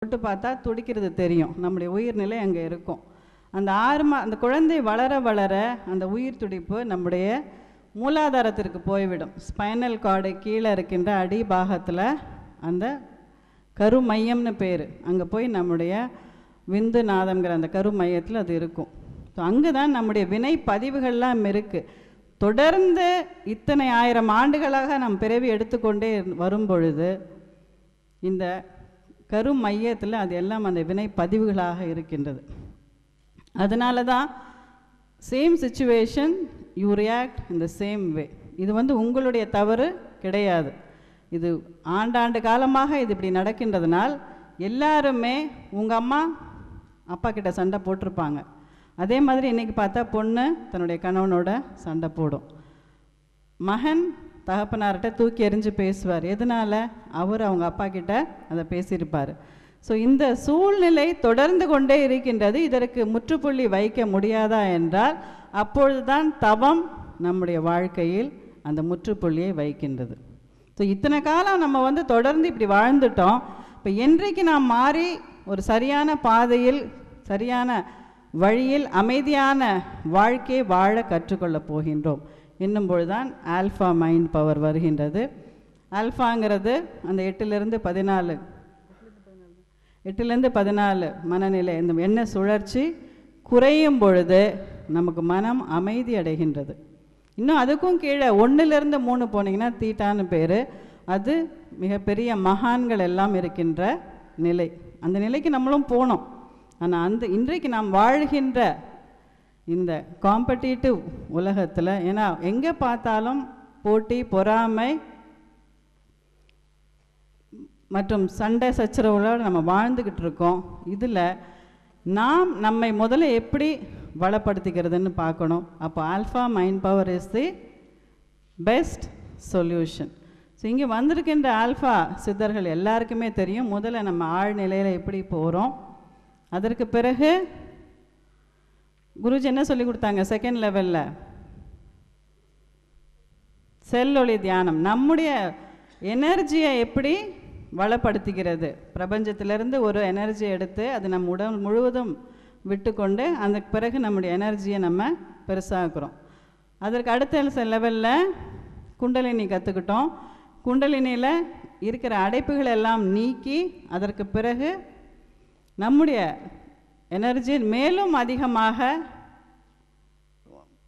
தொட்டு பார்த்தா துடிக்கிறது தெரியும். நம்முடைய உயிர்நிலை அங்கே இருக்கும். அந்த அந்த குழந்தை வளர வளர அந்த உயிர் துடிப்பு நம்முடைய மூலாதாரத்திற்கு போய்விடும். ஸ்பைனல் கார்டு கீழே இருக்கின்ற அடிபாகத்தில் அந்த கரு மையம்னு பேர். அங்கே போய் நம்முடைய விந்து நாதம்ங்கிற அந்த கரு மையத்தில் அது இருக்கும். ஸோ அங்கே தான் நம்முடைய வினை பதிவுகள்லாம் இருக்குது. தொடர்ந்து இத்தனை 1000 ஆண்டுகளாக நாம் பிறவி எடுத்துக்கொண்டே வரும் பொழுது இந்த கரு மையத்தில் அது எல்லாம் அந்த வினை பதிவுகளாக இருக்கின்றது. அதனால தான் same situation you react in the same way. இது உங்களுடைய தவறு கிடையாது. இது ஆண்டாண்டு காலமாக இது இப்படி நடக்கின்றதுனால் எல்லாருமே உங்கள் அம்மா அப்பா கிட்ட சண்டை போட்டிருப்பாங்க. அதே மாதிரி இன்றைக்கி பார்த்தா பொண்ணு தன்னுடைய கணவனோட சண்டை போடும். மகன் தகப்பனார்கிட்ட தூக்கி எறிஞ்சு பேசுவார். எதனால்? அவர் அவங்க அப்பா கிட்ட அதை பேசியிருப்பார். ஸோ இந்த சூழ்நிலை தொடர்ந்து கொண்டே இருக்கின்றது. இதற்கு முற்றுப்புள்ளி வைக்க முடியாதா என்றால் அப்பொழுது தான் தவம் நம்முடைய வாழ்க்கையில் அந்த முற்றுப்புள்ளியை வைக்கின்றது. ஸோ இத்தனை காலம் நம்ம தொடர்ந்து இப்படி வாழ்ந்துட்டோம். இப்போ என்றைக்கு நாம் மாறி ஒரு சரியான பாதையில் சரியான வழியில் அமைதியான வாழ்க்கையை வாழ கற்றுக்கொள்ளப் போகின்றோம் என்னும் பொழுதுதான் ஆல்ஃபா மைண்ட் பவர் வருகின்றது. ஆல்ஃபாங்கிறது அந்த 8லேருந்து 14 மனநிலை, இந்த எண்ண சுழற்சி குறையும் பொழுது நமக்கு மனம் அமைதி அடைகின்றது. இன்னும் அதுக்கும் கீழே 1லேருந்து 3 போனீங்கன்னா தீட்டான்னு பேர். அது மிகப்பெரிய மகான்கள் எல்லாம் இருக்கின்ற நிலை. அந்த நிலைக்கு நம்மளும் போனோம். ஆனால் இன்றைக்கு நாம் வாழ்கின்ற இந்த காம்படிட்டிவ் உலகத்தில், ஏன்னா எங்கே பார்த்தாலும் போட்டி, பொறாமை மற்றும் சண்டை சச்சரவுகளோடு நம்ம வாழ்ந்துக்கிட்டு இருக்கோம். இதில் நாம் நம்மை முதல்ல எப்படி வளப்படுத்திக்கிறதுன்னு பார்க்கணும். அப்போ alpha mind power is the best solution. So இங்கே வந்திருக்கின்ற ஆல்ஃபா சித்தர்கள் எல்லாருக்குமே தெரியும் முதல்ல நம்ம ஆழ்நிலையில் எப்படி போகிறோம். அதற்கு பிறகு குருஜி என்ன சொல்லி கொடுத்தாங்க? செகண்ட் லெவலில் செல்லொளி தியானம் நம்முடைய எனர்ஜியை எப்படி வளப்படுத்திக்கிறது. பிரபஞ்சத்திலிருந்து ஒரு எனர்ஜியை எடுத்து அது நம்ம உடல் முழுவதும் விட்டுக்கொண்டு அதுக்கு பிறகு நம்முடைய எனர்ஜியை நம்ம பெருசாக்குறோம். அதற்கு அடுத்த லெவலில் குண்டலினி கற்றுக்கிட்டோம். குண்டலினியில் இருக்கிற அடைப்புகள் எல்லாம் நீக்கி அதற்கு பிறகு நம்முடைய எனர்ஜி மேலும் அதிகமாக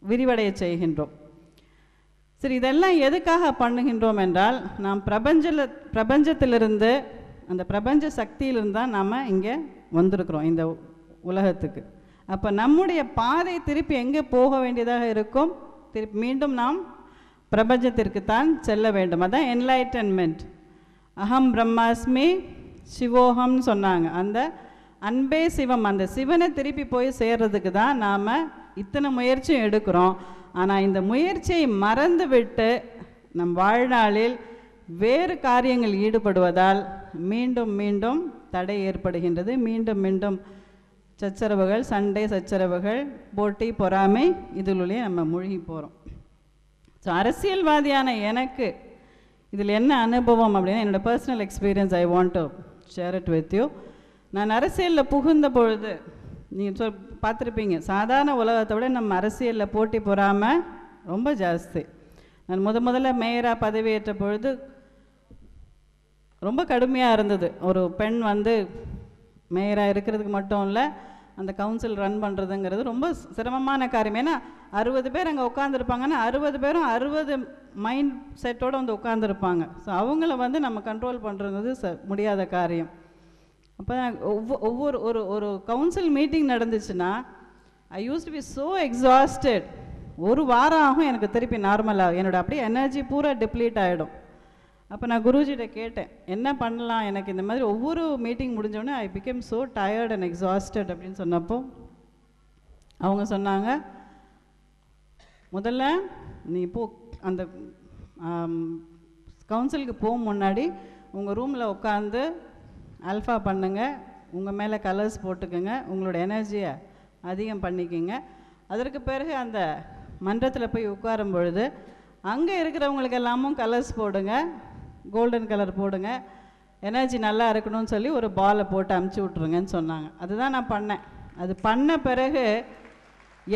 விரிவடைய செய்கின்றோம். சரி, இதெல்லாம் எதுக்காக பண்ணுகின்றோம் என்றால் நாம் பிரபஞ்சத்திலிருந்து அந்த பிரபஞ்ச சக்தியிலிருந்து தான் நாம் இங்கே வந்திருக்கிறோம் இந்த உலகத்துக்கு. அப்போ நம்முடைய பாதை திருப்பி எங்கே போக வேண்டியதாக இருக்கும்? திருப்பி மீண்டும் நாம் பிரபஞ்சத்திற்கு தான் செல்ல வேண்டும். அதான் என்லைட்டன்மெண்ட். அகம் பிரம்மாஸ்மி சிவோகம்னு சொன்னாங்க. அந்த அன்பே சிவம், அந்த சிவனை திருப்பி போய் சேர்றதுக்கு தான் நாம் இத்தனை முயற்சியும் எடுக்கிறோம். ஆனால் இந்த முயற்சியை மறந்து விட்டு நம் வாழ்நாளில் வேறு காரியங்கள் ஈடுபடுவதால் மீண்டும் மீண்டும் தடை ஏற்படுகின்றது. மீண்டும் மீண்டும் சச்சரவுகள், சண்டை சச்சரவுகள், போட்டி, பொறாமை இதிலுள்ளே நம்ம மூழ்கி போகிறோம். ஸோ அரசியல்வாதியான எனக்கு இதில் என்ன அனுபவம் அப்படின்னா, என்னோடய personal experience I want to share it with you. நான் அரசியலில் புகுந்த பொழுது நீங்கள் பார்த்துருப்பீங்க, சாதாரண உலகத்தை விட நம்ம அரசியலில் போட்டி பொறாமல் ரொம்ப ஜாஸ்தி. நான் முதல்ல மேயராக பதவியேற்ற பொழுது ரொம்ப கடுமையாக இருந்தது. ஒரு பெண் மேயராக இருக்கிறதுக்கு மட்டும் இல்லை, அந்த கவுன்சில் ரன் பண்ணுறதுங்கிறது ரொம்ப சிரமமான காரியம். ஏன்னா 60 பேர் அங்கே உட்காந்துருப்பாங்கன்னா 60 பேரும் 60 மைண்ட் செட்டோடு உட்காந்துருப்பாங்க. ஸோ அவங்கள நம்ம கண்ட்ரோல் பண்ணுறது முடியாத காரியம். அப்போ ஒவ்வொரு ஒரு கவுன்சில் மீட்டிங் நடந்துச்சுன்னா I use to be so exhausted. ஒரு வாரம் ஆகும் எனக்கு திருப்பி நார்மலாக, என்னோடய அப்படியே எனர்ஜி பூரா டிப்ளீட் ஆகிடும். அப்போ நான் குருஜிட்ட கேட்டேன், என்ன பண்ணலாம், எனக்கு இந்த மாதிரி ஒவ்வொரு மீட்டிங் முடிஞ்சோடனே I became so tired and exhausted அப்படின்னு சொன்னப்போ அவங்க சொன்னாங்க, முதல்ல நீ அந்த கவுன்சிலுக்கு போக முன்னாடி உங்கள் ரூமில் உட்காந்து ஆல்ஃபா பண்ணுங்கள், உங்கள் மேலே கலர்ஸ் போட்டுக்கோங்க, உங்களோட எனர்ஜியை அதிகம் பண்ணிக்கோங்க. அதற்கு பிறகு அந்த மன்றத்தில் போய் உட்காரும் பொழுது அங்கே இருக்கிறவங்களுக்கு எல்லாமும் கலர்ஸ் போடுங்க, கோல்டன் கலர் போடுங்க. எனர்ஜி நல்லா இருக்கணும்னு சொல்லி ஒரு பாலை போட்டு அமுச்சு விட்ருங்கன்னு சொன்னாங்க. அதுதான் நான் பண்ணேன். அது பண்ண பிறகு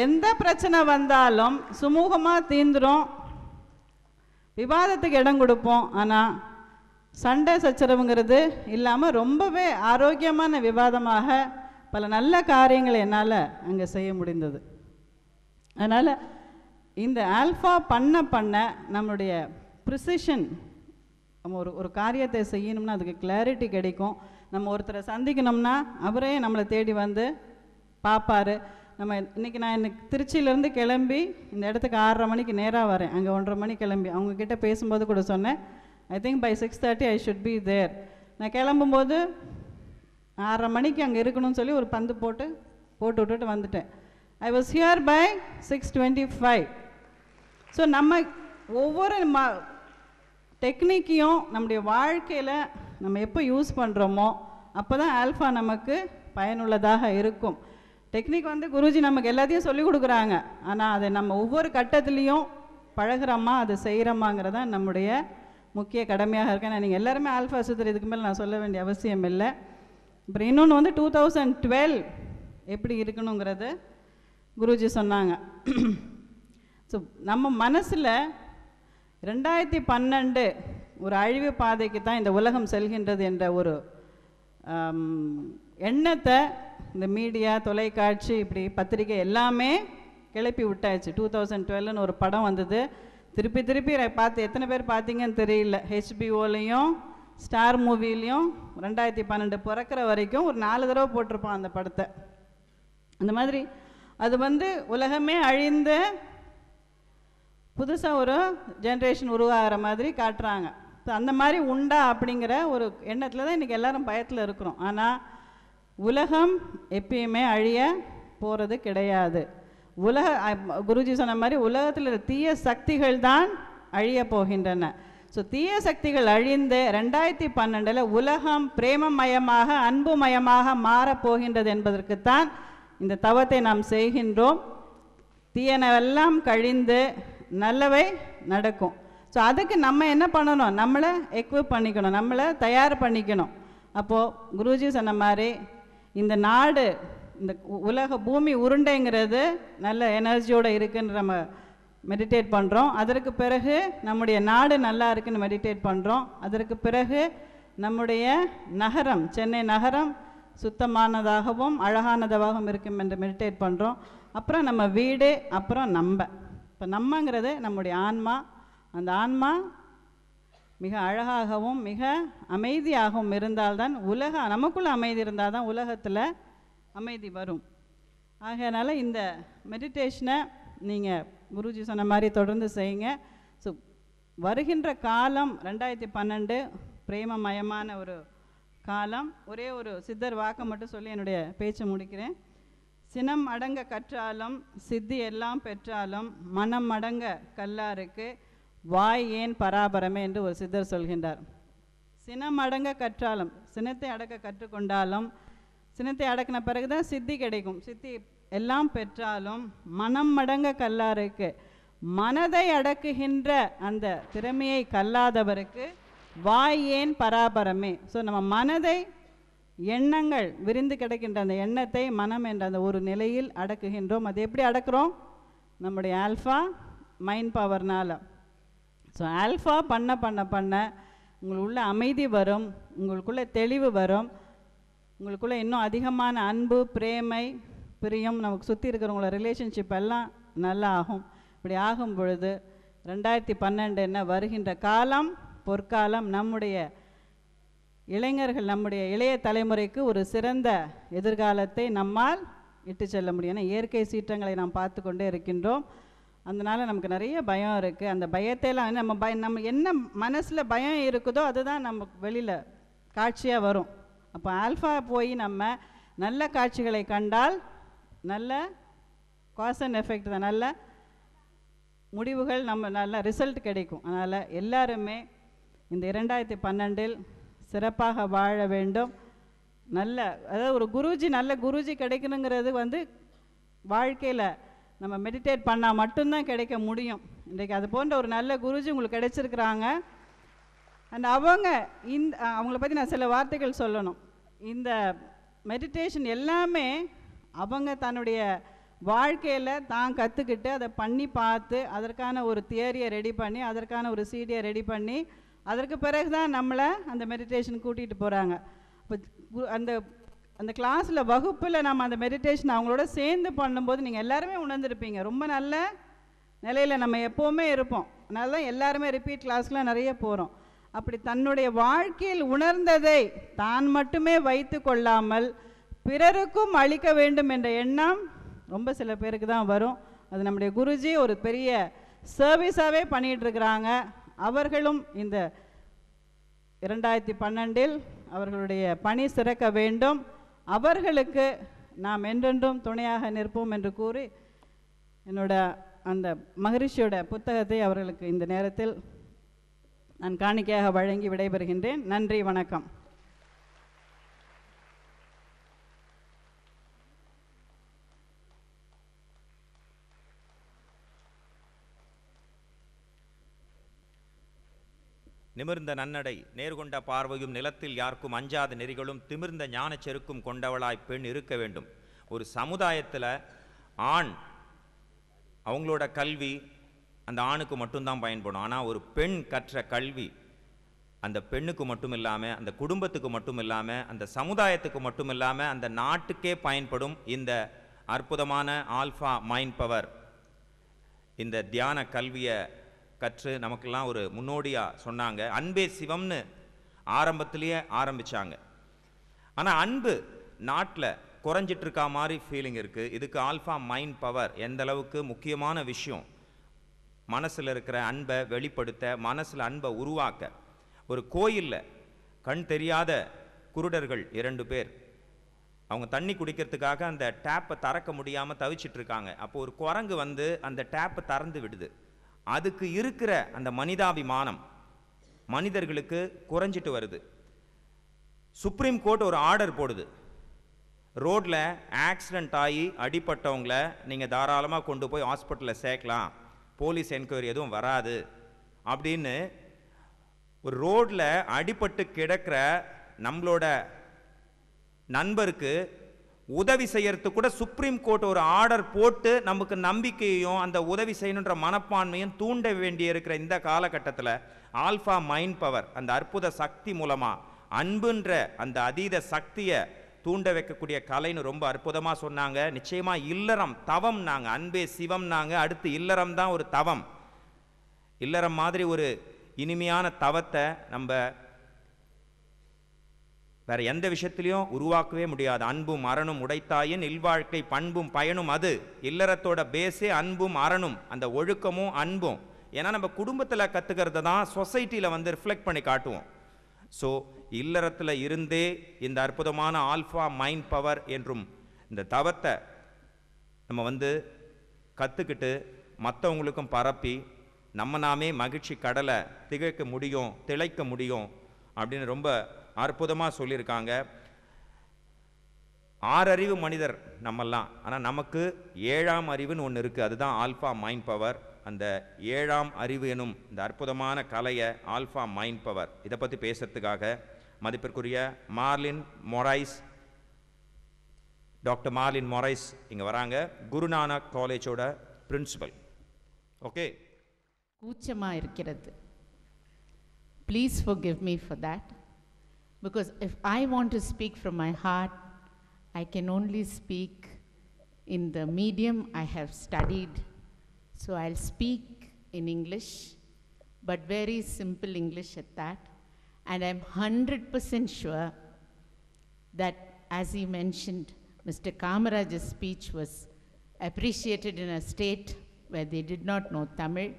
எந்த பிரச்சனை வந்தாலும் சுமூகமாக தீந்துரும், விவாதத்துக்கு இடம் கொடுப்போம். ஆனால் சண்டை சச்சரவுங்கிறது இல்லாமல் ரொம்பவே ஆரோக்கியமான விவாதமாக பல நல்ல காரியங்களை என்னால் அங்கே செய்ய முடிந்தது. அதனால் இந்த ஆல்ஃபா பண்ண நம்மளுடைய ப்ரிசிஷன், நம்ம ஒரு காரியத்தை செய்யணும்னா அதுக்கு கிளாரிட்டி கிடைக்கும். நம்ம ஒருத்தரை சந்திக்கணும்னா அவரே நம்மளை தேடி வந்து பார்ப்பார். நம்ம இன்றைக்கி நான் திருச்சியிலேருந்து கிளம்பி இந்த இடத்துக்கு 6:30 மணிக்கு நேராக வரேன். அங்கே 1:30 மணி கிளம்பி அவங்கக்கிட்ட பேசும்போது கூட சொன்னேன், I think by 6:30 I should be there. நான் கிளம்பும்போது 6:30 மணிக்கு அங்கே இருக்கணும்னு சொல்லி ஒரு பந்து போட்டு விட்டுட்டு வந்துட்டேன். I was here by 6:25. So நம்ம ஒவ்வொரு டெக்னிக்கையும் நம்முடைய வாழ்க்கையில் நம்ம எப்போ யூஸ் பண்ணுறோமோ அப்போ தான் ஆல்ஃபா நமக்கு பயனுள்ளதாக இருக்கும். டெக்னிக் வந்து குருஜி நமக்கு எல்லாத்தையும் சொல்லிக் கொடுக்குறாங்க. ஆனால் அதை நம்ம ஒவ்வொரு கட்டத்துலேயும் பழகிறோமா, அதை செய்கிறோமாங்கிறதா நம்முடைய முக்கிய கடமையாக இருக்கேன். நீங்கள் எல்லாருமே ஆல்ஃபா சித்தர், இதுக்கு மேலே நான் சொல்ல வேண்டிய அவசியம் இல்லை. அப்புறம் இன்னொன்று வந்து 2012 எப்படி இருக்கணுங்கிறது குருஜி சொன்னாங்க. ஸோ நம்ம மனசில் 2012 ஒரு அழிவு பாதைக்கு தான் இந்த உலகம் செல்கின்றது என்ற ஒரு எண்ணத்தை இந்த மீடியா, தொலைக்காட்சி, இப்படி பத்திரிக்கை எல்லாமே கிளப்பி விட்டாச்சு. 2012ன்னு ஒரு படம் வந்தது, திருப்பி பார்த்து எத்தனை பேர் பார்த்தீங்கன்னு தெரியல. ஹெச்பிஓலையும் ஸ்டார் மூவிலையும் 2012 பிறக்கிற வரைக்கும் ஒரு 4 தடவை போட்டிருப்பான் அந்த படத்தை. அந்த மாதிரி அது வந்து உலகமே அழிந்து புதுசாக ஒரு ஜென்ரேஷன் உருவாகிற மாதிரி காட்டுறாங்க. ஸோ அந்த மாதிரி உண்டா அப்படிங்கிற ஒரு எண்ணத்தில் தான் இன்றைக்கி எல்லோரும் பயத்தில் இருக்கிறோம். ஆனால் உலகம் எப்பயுமே அழிய போகிறது கிடையாது. குருஜி சொன்ன மாதிரி உலகத்தில் தீய சக்திகள் தான் அழிய போகின்றன. ஸோ தீய சக்திகள் அழிந்து 2012 உலகம் பிரேமமயமாக, அன்புமயமாக மாறப்போகின்றது என்பதற்குத்தான் இந்த தவத்தை நாம் செய்கின்றோம். தீயனவெல்லாம் கழிந்து நல்லவை நடக்கும். ஸோ அதுக்கு நம்ம என்ன பண்ணணும், நம்மளை எக்விப் பண்ணிக்கணும், நம்மளை தயார் பண்ணிக்கணும். அப்போது குருஜி சொன்ன மாதிரி இந்த நாடு, இந்த உலக பூமி உருண்டைங்கிறது நல்ல எனர்ஜியோடு இருக்குன்னு நம்ம மெடிடேட் பண்ணுறோம். அதற்கு பிறகு நம்முடைய நாடு நல்லா இருக்குன்னு மெடிடேட் பண்ணுறோம். அதற்கு பிறகு நம்முடைய நகரம், சென்னை நகரம் சுத்தமானதாகவும் அழகானதாகவும் இருக்கும் என்று மெடிடேட் பண்ணுறோம். அப்புறம் நம்ம வீடு, அப்புறம் இப்போ நம்மங்கிறது நம்முடைய ஆன்மா. அந்த ஆன்மா மிக அழகாகவும் மிக அமைதியாகவும் இருந்தால்தான் நமக்குள்ளே அமைதி இருந்தால் தான் உலகத்தில் அமைதி வரும். ஆகையினால இந்த மெடிடேஷனை நீங்கள் குருஜி சொன்ன மாதிரி தொடர்ந்து செய்யுங்க. ஸோ வருகின்ற காலம் 2012 பிரேமமயமான ஒரு காலம். ஒரே ஒரு சித்தர் வாக்கை மட்டும் சொல்லி என்னுடைய பேச்சை முடிக்கிறேன். சினம் அடங்க கற்றாலும் சித்தி எல்லாம் பெற்றாலும் மனம் அடங்க கல்லாருக்கு வாய் ஏன் பராபரமே என்று ஒரு சித்தர் சொல்கின்றார். சினம் அடங்க கற்றாலும், சினத்தை அடக்க கற்றுக்கொண்டாலும், சினத்தை அடக்கின பிறகுதான் சித்தி கிடைக்கும். சித்தி எல்லாம் பெற்றாலும் மனம் அடங்க கல்லாருக்கு, மனதை அடக்குகின்ற அந்த திறமையை கல்லாதவருக்கு வாய் ஏன் பராபரமே. ஸோ நம்ம மனதை, எண்ணங்கள் விரிந்து கிடக்கின்ற அந்த எண்ணத்தை மனம் என்ற அந்த ஒரு நிலையில் அடக்குகின்றோம். அது எப்படி அடக்குறோம்? நம்முடைய ஆல்ஃபா மைண்ட் பவர்னால். ஸோ ஆல்ஃபா பண்ண உங்களுக்குள்ள அமைதி வரும், உங்களுக்குள்ளே தெளிவு வரும், உங்களுக்குள்ளே இன்னும் அதிகமான அன்பு, பிரேமை, பிரியம், நமக்கு சுற்றி இருக்கிறவங்கள ரிலேஷன்ஷிப் எல்லாம் நல்லா ஆகும். இப்படி ஆகும் பொழுது 2012 என்ன வருகின்ற காலம் பொற்காலம். நம்முடைய இளைஞர்கள், நம்முடைய இளைய தலைமுறைக்கு ஒரு சிறந்த எதிர்காலத்தை நம்மால் இட்டு செல்ல முடியும். ஏன்னா இயற்கை சீற்றங்களை நாம் பார்த்து கொண்டே இருக்கின்றோம். அதனால் நமக்கு நிறைய பயம் இருக்குது. அந்த பயத்தையெல்லாம் நம்ம என்ன மனசில் பயம் இருக்குதோ அதுதான் நமக்கு வெளியில் காட்சியாக வரும். அப்போ ஆல்ஃபா போய் நம்ம நல்ல காட்சிகளை கண்டால் நல்ல காஸ் அண்ட் எஃபெக்ட் தான், நல்ல முடிவுகள், நம்ம நல்ல ரிசல்ட் கிடைக்கும். அதனால் எல்லாருமே இந்த 2012 சிறப்பாக வாழ வேண்டும். அதாவது ஒரு குருஜி, நல்ல குருஜி கிடைக்கணுங்கிறது வந்து வாழ்க்கையில் நம்ம மெடிடேட் பண்ணால் மட்டும்தான் கிடைக்க முடியும். இன்றைக்கு அது போன்ற ஒரு நல்ல குருஜி உங்களுக்கு கிடைச்சிருக்கிறாங்க. அண்ட் அவங்க அவங்கள பற்றி நான் சில வார்த்தைகள் சொல்லணும். இந்த மெடிடேஷன் எல்லாமே அவங்க தன்னுடைய வாழ்க்கையில் தான் கற்றுக்கிட்டு அதை பண்ணி பார்த்து அதற்கான ஒரு தியரியை ரெடி பண்ணி அதற்கான ஒரு சீடியை ரெடி பண்ணி அதற்கு பிறகு தான் நம்மளை அந்த மெடிடேஷன் கூட்டிகிட்டு போகிறாங்க. இப்போ அந்த அந்த கிளாஸில் வகுப்பில் நம்ம அந்த மெடிடேஷன் அவங்களோட சேர்ந்து பண்ணும்போது நீங்கள் எல்லாருமே உணர்ந்துருப்பீங்க. ரொம்ப நல்ல நிலையில் நம்ம எப்போவுமே இருப்போம். அதனால தான் எல்லாருமே ரிப்பீட் கிளாஸ்லாம் நிறைய போகிறோம். அப்படி தன்னுடைய வாழ்க்கையில் உணர்ந்ததை தான் மட்டுமே வைத்து கொள்ளாமல் பிறருக்கும் அளிக்க வேண்டும் என்ற எண்ணம் ரொம்ப சில பேருக்கு தான் வரும். அது நம்முடைய குருஜி ஒரு பெரிய சர்வீஸாகவே பண்ணிகிட்ருக்கிறாங்க. அவர்களும் இந்த 2012 அவர்களுடைய பணி சிறக்க வேண்டும். அவர்களுக்கு நாம் என்றென்றும் துணையாக நிற்போம் என்று கூறி என்னோட அந்த மகரிஷியோட புத்தகத்தை அவர்களுக்கு இந்த நேரத்தில் நான் காணிக்கையாக வழங்கி விடைபெறுகின்றேன். நன்றி, வணக்கம். நிமிர்ந்த நன்னடை நேர்கொண்ட பார்வையும் நிலத்தில் யாருக்கும் அஞ்சாத நெறிகளும் திமிர்ந்த ஞானச் செருக்கும் கொண்டவளாய் பெண் இருக்க வேண்டும். ஒரு சமுதாயத்தில் ஆண் அவங்களோட கல்வி அந்த ஆணுக்கு மட்டும்தான் பயன்படும். ஆனால் ஒரு பெண் கற்ற கல்வி அந்த பெண்ணுக்கு மட்டும் இல்லாமல் அந்த குடும்பத்துக்கு மட்டும் இல்லாமல் அந்த சமுதாயத்துக்கு மட்டும் இல்லாமல் அந்த நாட்டுக்கே பயன்படும். இந்த அற்புதமான ஆல்ஃபா மைண்ட் பவர் இந்த தியான கல்வியை கற்று நமக்கெல்லாம் ஒரு முன்னோடியாக சொன்னாங்க. அன்பே சிவம்னு ஆரம்பத்திலேயே ஆரம்பித்தாங்க. ஆனால் அன்பு நாட்டில் குறைஞ்சிட்டு இருக்கா மாதிரி ஃபீலிங் இருக்குது. இதுக்கு ஆல்ஃபா மைண்ட் பவர் எந்த அளவுக்கு முக்கியமான விஷயம். மனசில் இருக்கிற அன்பை வெளிப்படுத்த, மனசில் அன்பை உருவாக்க. ஒரு கோயிலில் கண் தெரியாத குருடர்கள் 2 பேர் அவங்க தண்ணி குடிக்கிறதுக்காக அந்த டேப்பை திறக்க முடியாமல் தவிச்சிட்ருக்காங்க. அப்போ ஒரு குரங்கு வந்து அந்த டேப்பை திறந்து விடுது. அதுக்கு இருக்கிற அந்த மனிதாபிமானம் மனிதர்களுக்கு குறைஞ்சிட்டு வருது. சுப்ரீம் கோர்ட் ஒரு ஆர்டர் போடுது, ரோட்டில் ஆக்சிடெண்ட் ஆகி அடிப்பட்டவங்கள நீங்கள் தாராளமாக கொண்டு போய் ஹாஸ்பிட்டலில் சேர்க்கலாம், போலீஸ் என்கொயரி எதுவும் வராது அப்படின்னு. ஒரு ரோட்டில் அடிபட்டு கிடக்கிற நம்மளோட நண்பருக்கு உதவி செய்யறதுக்கு கூட சுப்ரீம் கோர்ட் ஒரு ஆர்டர் போட்டு நமக்கு நம்பிக்கையும் அந்த உதவி செய்யணுன்ற மனப்பான்மையும் தூண்ட வேண்டி இருக்கிற இந்த காலகட்டத்தில் ஆல்ஃபா மைண்ட் பவர் அந்த அற்புத சக்தி மூலமாக அன்புன்ற அந்த அதீத சக்தியை தூண்ட வைக்கக்கூடிய கலைன்னு ரொம்ப அற்புதமாக சொன்னாங்க. நிச்சயமாக இல்லறம் தவம் நாங்கள் அன்பே சிவம் நாங்கள். அடுத்து இல்லறம் தான் ஒரு தவம். இல்லறம் மாதிரி ஒரு இனிமையான தவத்தை நம்ம வேற எந்த விஷயத்திலையும் உருவாக்கவே முடியாது. அன்பும் அறனும் உடைத்தாயின் இல்வாழ்க்கை பண்பும் பயனும் அது. இல்லறத்தோட பேஸே அன்பும் அறனும், அந்த ஒழுக்கமும் அன்பும். ஏன்னா நம்ம குடும்பத்தில் கற்றுக்கிறது தான் சொசைட்டியில் வந்து ரிஃப்ளெக்ட் பண்ணி காட்டுவோம். ஸோ இல்லறத்தில் இருந்தே இந்த அற்புதமான ஆல்ஃபா மைண்ட் பவர் என்றும் இந்த தவத்தை நம்ம வந்து கற்றுக்கிட்டு மற்றவங்களுக்கும் பரப்பி நம்ம நாமே மகிழ்ச்சி கடலை திளைக்க முடியும் அப்படின்னு ரொம்ப அற்புதமாக சொல்லியிருக்காங்க. 6 அறிவு மனிதர் நம்மெல்லாம். ஆனால் நமக்கு 7ஆம் அறிவுன்னு ஒன்று இருக்குது. அதுதான் ஆல்ஃபா மைண்ட் பவர். அந்த 7ஆம் அறிவு எனும் இந்த அற்புதமான கலையை ஆல்ஃபா மைண்ட் பவர் இதை பற்றி பேசுறதுக்காக மதிப்பிற்குரிய டாக்டர் மார்லின் மொரைஸ் இங்கே வராங்க. குருநானக் காலேஜோட பிரின்சிபல். ஓகே, கூச்சமாக இருக்கிறது. Please forgive me for that. Because if I want to speak from my heart, I can only speak in the medium I have studied. So I'll speak in English, but very simple English at that. And I'm 100% sure that, as he mentioned, Mr. Kamaraj's speech was appreciated in a state where they did not know Tamil.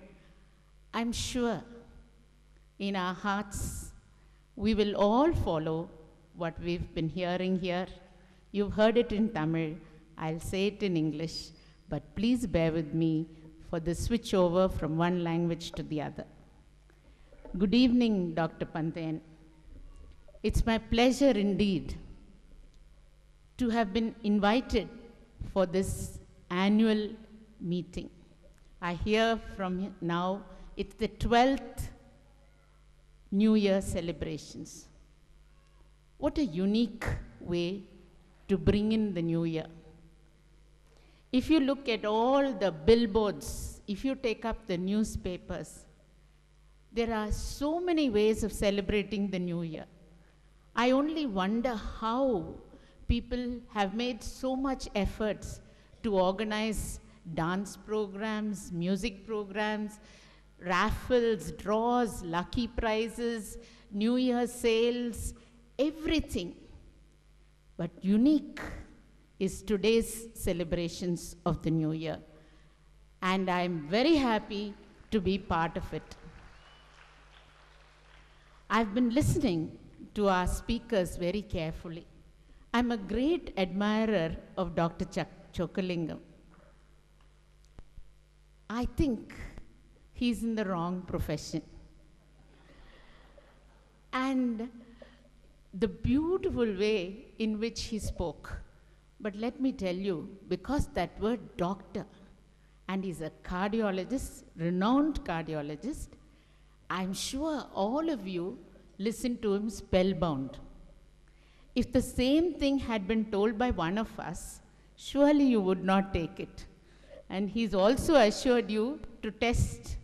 I'm sure in our hearts we will all follow what we've been hearing here. You've heard it in Tamil, I'll say it in English, but please bear with me for the switch over from one language to the other. Good evening, Dr. Pantayan. It's my pleasure indeed to have been invited for this annual meeting. I hear from now it's the 12th New Year celebrations. What a unique way to bring in the New Year. If you look at all the billboards, if you take up the newspapers, there are so many ways of celebrating the New Year. I only wonder how people have made so much efforts to organize dance programs, music programs, raffles, draws, lucky prizes, New Year sales, everything. But unique is today's celebrations of the New Year. And I'm very happy to be part of it. I've been listening to our speakers very carefully. I'm a great admirer of Dr. Chokkalingam. I think he's in the wrong profession. And the beautiful way in which he spoke. But let me tell you, because that word doctor, and he's a cardiologist, renowned cardiologist, I'm sure all of you listened to him spellbound. If the same thing had been told by one of us, surely you would not take it. And he's also assured you to test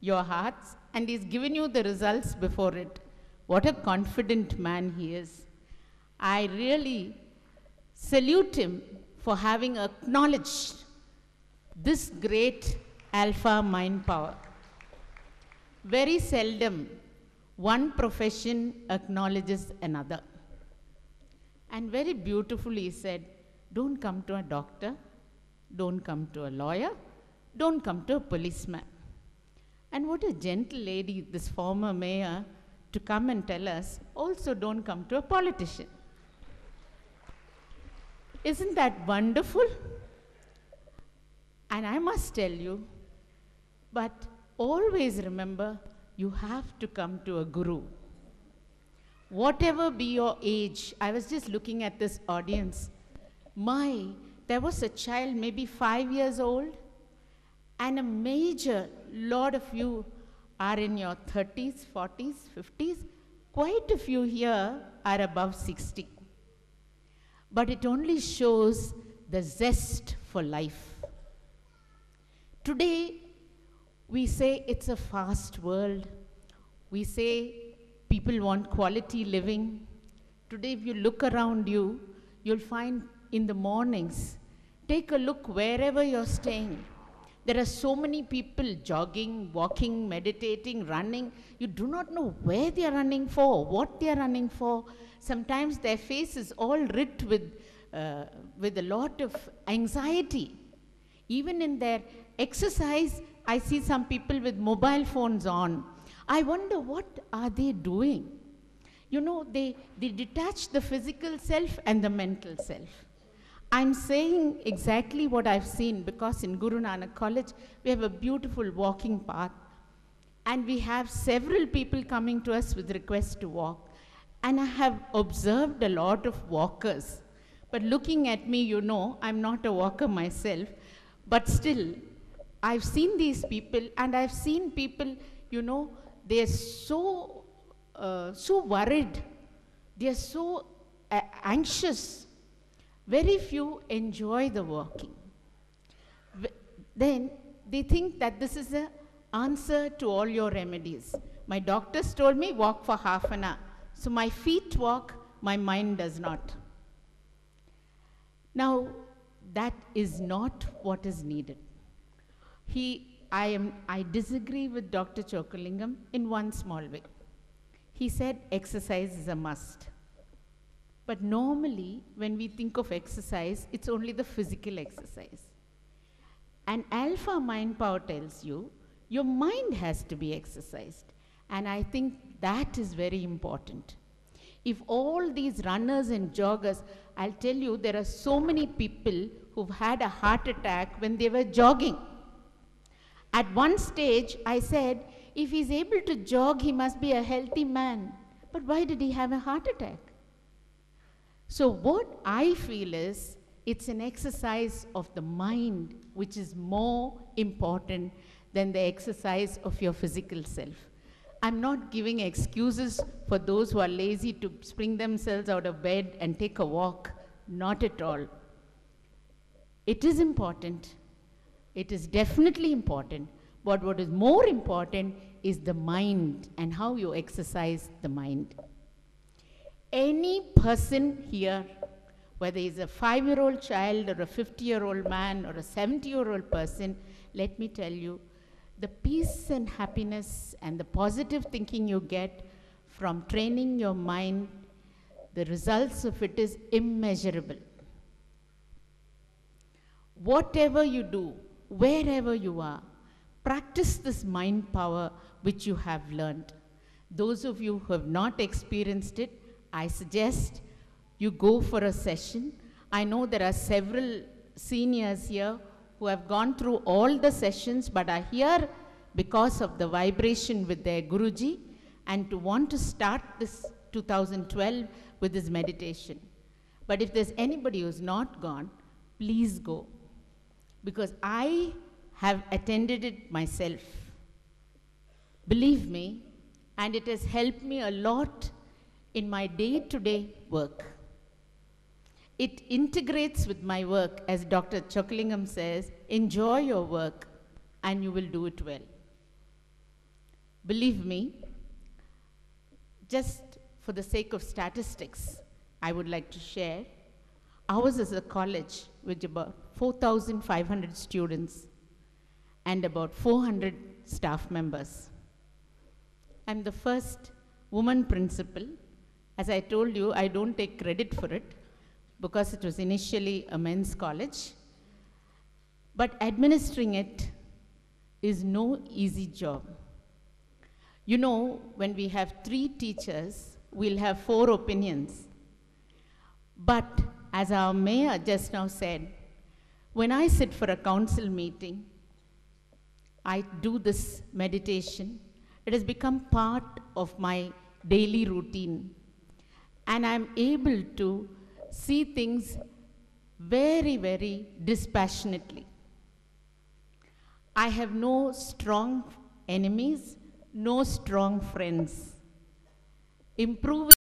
your hearts, and he's given you the results before it. What a confident man he is. I really salute him for having acknowledged this great alpha mind power. Very seldom one profession acknowledges another. And very beautifully he said, don't come to a doctor, don't come to a lawyer, don't come to a policeman. And what a gentle lady, this former mayor, to come and tell us, also don't come to a politician. Isn't that wonderful? And I must tell you, but always remember, you have to come to a guru. Whatever be your age, I was just looking at this audience. There was a child maybe 5 years old, and a major lot of you are in your 30s, 40s, 50s. Quite a few here are above 60. But it only shows the zest for life. Today, we say it's a fast world. We say people want quality living. Today, if you look around you, you'll find in the mornings, take a look wherever you're staying. There are so many people jogging, walking, meditating, running. You do not know where they are running for, what they are running for. Sometimes their face is all writ with a lot of anxiety. Even in their exercise, I see some people with mobile phones on. I wonder, what are they doing? You know, they detach the physical self and the mental self. I'm saying exactly what I've seen, because in Guru Nanak College, we have a beautiful walking path, and we have several people coming to us with requests to walk. And I have observed a lot of walkers. But looking at me, you know, I'm not a walker myself, but still, I've seen these people, and I've seen people, you know, they're so worried, they're so anxious. Very few enjoy the walking. Then they think that this is the answer to all your remedies. My doctors told me walk for half an hour. So my feet walk, my mind does not. Now, that is not what is needed. I disagree with Dr. Chokkalingam in one small way. He said exercise is a must. But normally, when we think of exercise, it's only the physical exercise. And alpha mind power tells you, your mind has to be exercised. And I think that is very important. If all these runners and joggers, I'll tell you, there are so many people who've had a heart attack when they were jogging. At one stage, I said, if he's able to jog, he must be a healthy man. But why did he have a heart attack? So what I feel is, it's an exercise of the mind which is more important than the exercise of your physical self. I'm not giving excuses for those who are lazy to spring themselves out of bed and take a walk. Not at all. It is important. It is definitely important. But what is more important is the mind and how you exercise the mind. Any person here, whether he's a 5-year-old child or a 50-year-old man or a 70-year-old person, let me tell you, the peace and happiness and the positive thinking you get from training your mind, the results of it is immeasurable. Whatever you do, wherever you are, practice this mind power which you have learned. Those of you who have not experienced it, I suggest you go for a session. I know there are several seniors here who have gone through all the sessions but are here because of the vibration with their Guruji and to want to start this 2012 with this meditation. But if there's anybody who's not gone, please go. Because I have attended it myself. Believe me, and it has helped me a lot in my day-to-day work. It integrates with my work, as Dr. Chokalingam says, enjoy your work and you will do it well. Believe me, just for the sake of statistics, I would like to share, ours is a college with about 4,500 students and about 400 staff members. I'm the first woman principal. As I told you, I don't take credit for it because it was initially a men's college. But administering it is no easy job. You know, when we have 3 teachers, we'll have 4 opinions. But as our mayor just now said, when I sit for a council meeting, I do this meditation. It has become part of my daily routine. And I'm able to see things very, very dispassionately. I have no strong enemies, no strong friends. Improving